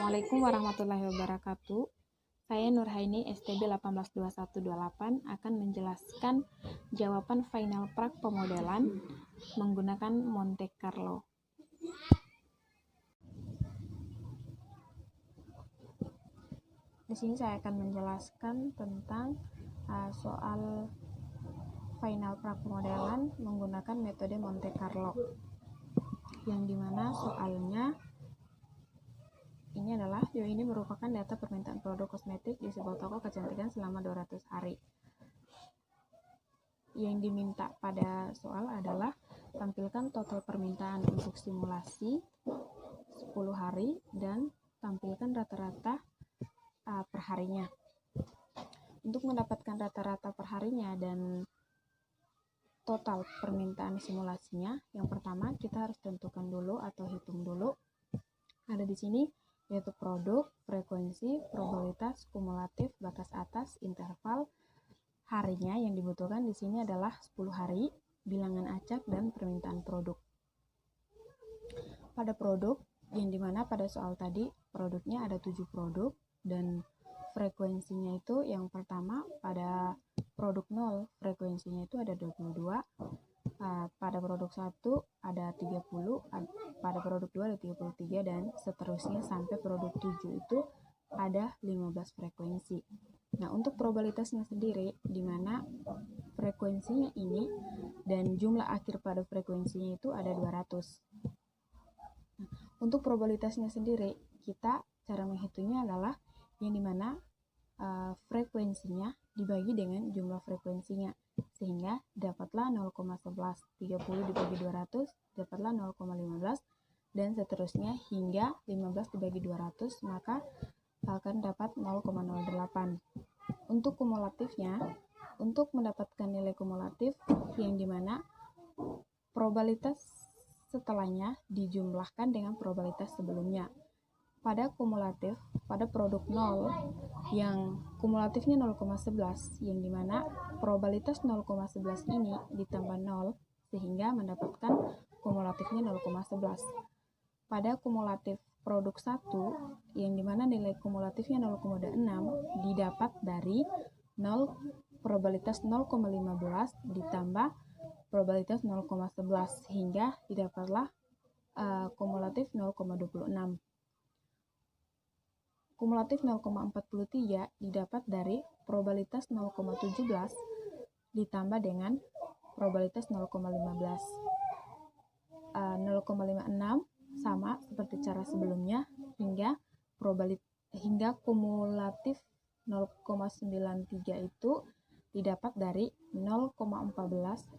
Assalamualaikum warahmatullahi wabarakatuh. Saya Nurhaini STB 182128 akan menjelaskan jawaban final prak pemodelan menggunakan Monte Carlo. Di sini saya akan menjelaskan tentang soal final prak pemodelan menggunakan metode Monte Carlo, yang dimana soalnya ini merupakan data permintaan produk kosmetik di sebuah toko kecantikan selama 200 hari. Yang diminta pada soal adalah tampilkan total permintaan untuk simulasi 10 hari dan tampilkan rata-rata perharinya. Untuk mendapatkan rata-rata perharinya dan total permintaan simulasinya, yang pertama kita harus tentukan dulu atau hitung dulu. Ada di sini yaitu produk, frekuensi, probabilitas, kumulatif, batas atas, interval. Harinya yang dibutuhkan di sini adalah 10 hari, bilangan acak, dan permintaan produk. Pada produk, yang dimana pada soal tadi produknya ada 7 produk, dan frekuensinya itu yang pertama pada produk 0, frekuensinya itu ada 22, pada produk 1 ada 30, pada produk 2 ada 33, dan seterusnya sampai produk 7 itu ada 15 frekuensi. Nah, untuk probabilitasnya sendiri, di mana frekuensinya ini dan jumlah akhir pada frekuensinya itu ada 200. Nah, untuk probabilitasnya sendiri, kita cara menghitungnya adalah yang dimana frekuensinya dibagi dengan jumlah frekuensinya, sehingga dapatlah 0,11. 30 dibagi 200 dapatlah 0,15, dan seterusnya hingga 15 dibagi 200 maka akan dapat 0,08. Untuk kumulatifnya, untuk mendapatkan nilai kumulatif yang dimana probabilitas setelahnya dijumlahkan dengan probabilitas sebelumnya. Pada kumulatif, pada produk 0 yang kumulatifnya 0,11, yang dimana probabilitas 0,11 ini ditambah 0 sehingga mendapatkan kumulatifnya 0,11. Pada kumulatif produk 1 yang dimana nilai kumulatifnya 0,6 didapat dari 0 probabilitas 0,15 ditambah probabilitas 0,11 sehingga didapatlah kumulatif 0,26. Kumulatif 0,43 didapat dari probabilitas 0,17 ditambah dengan probabilitas 0,15. 0,56 sama seperti cara sebelumnya hingga kumulatif 0,93 itu didapat dari 0,14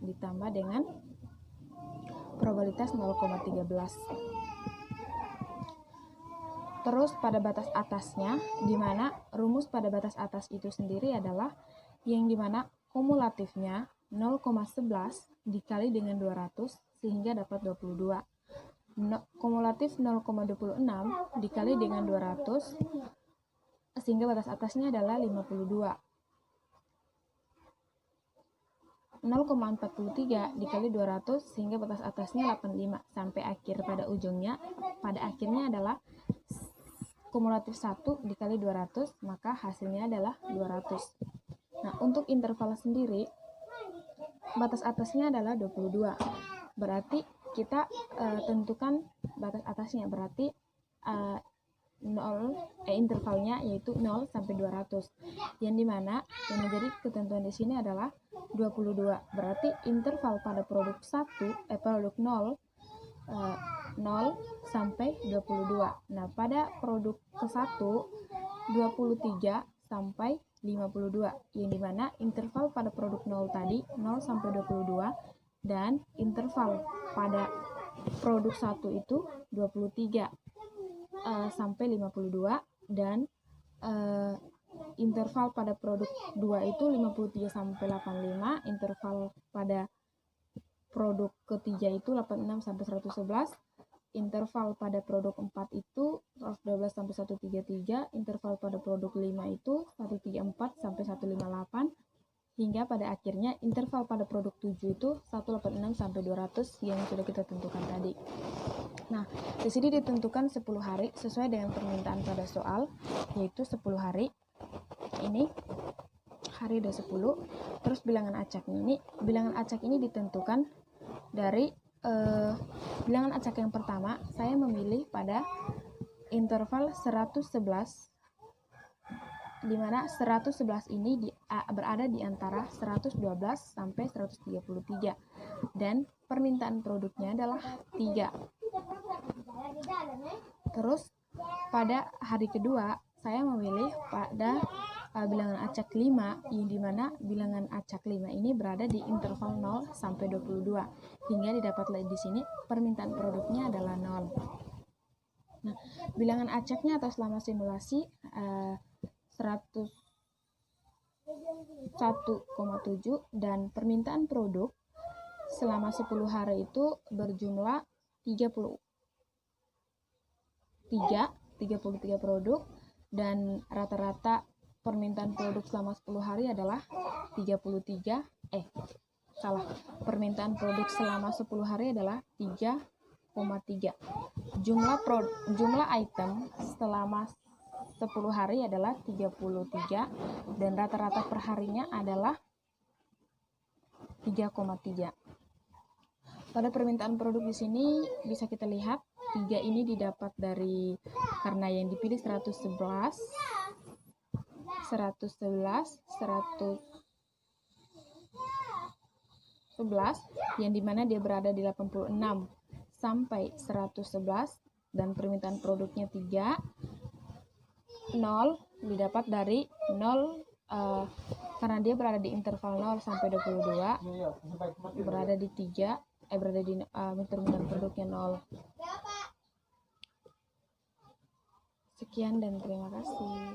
ditambah dengan probabilitas 0,13. Terus pada batas atasnya, di mana rumus pada batas atas itu sendiri adalah yang dimana kumulatifnya 0,11 dikali dengan 200 sehingga dapat 22. Kumulatif 0,26 dikali dengan 200 sehingga batas atasnya adalah 52. 0,43 dikali 200 sehingga batas atasnya 85 sampai akhir pada ujungnya. Pada akhirnya adalah kumulatif 1 dikali 200, maka hasilnya adalah 200. Nah, untuk interval sendiri, batas atasnya adalah 22. Berarti kita tentukan batas atasnya, berarti intervalnya yaitu 0 sampai 200. Yang dimana yang menjadi ketentuan di sini adalah 22. Berarti interval pada produk 1, produk 0 sampai 22. Nah, pada produk ke-1 23 sampai 52, yang dimana interval pada produk 0 tadi 0 sampai 22 dan interval pada produk 1 itu 23 sampai 52 dan interval pada produk 2 itu 53 sampai 85, interval pada produk ketiga itu 86 sampai 111, interval pada produk 4 itu 112 sampai 133, interval pada produk 5 itu 134 sampai 158, hingga pada akhirnya interval pada produk 7 itu 186 sampai 200 yang sudah kita tentukan tadi. Nah, di sini ditentukan 10 hari sesuai dengan permintaan pada soal, yaitu 10 hari. Ini hari udah 10. Terus bilangan acak ini ditentukan dari bilangan acak yang pertama. Saya memilih pada interval 111, di mana 111 ini berada di antara 112 sampai 133 dan permintaan produknya adalah 3. Terus pada hari kedua saya memilih pada bilangan acak 5, yang dimana bilangan acak 5 ini berada di interval 0 sampai 22 hingga didapat di sini permintaan produknya adalah 0. Nah, bilangan acaknya atau selama simulasi 101,7 dan permintaan produk selama 10 hari itu berjumlah 33 produk, dan rata-rata permintaan produk selama 10 hari adalah permintaan produk selama 10 hari adalah 3,3. Jumlah item selama 10 hari adalah 33 dan rata-rata perharinya adalah 3,3. Pada permintaan produk di sini bisa kita lihat 3 ini didapat dari, karena yang dipilih 111, yang dimana dia berada di 86 sampai 111 dan permintaan produknya 3. 0 didapat dari 0 karena dia berada di interval 0 sampai 22, berada di 3, berada di permintaan produknya 0. Sekian dan terima kasih.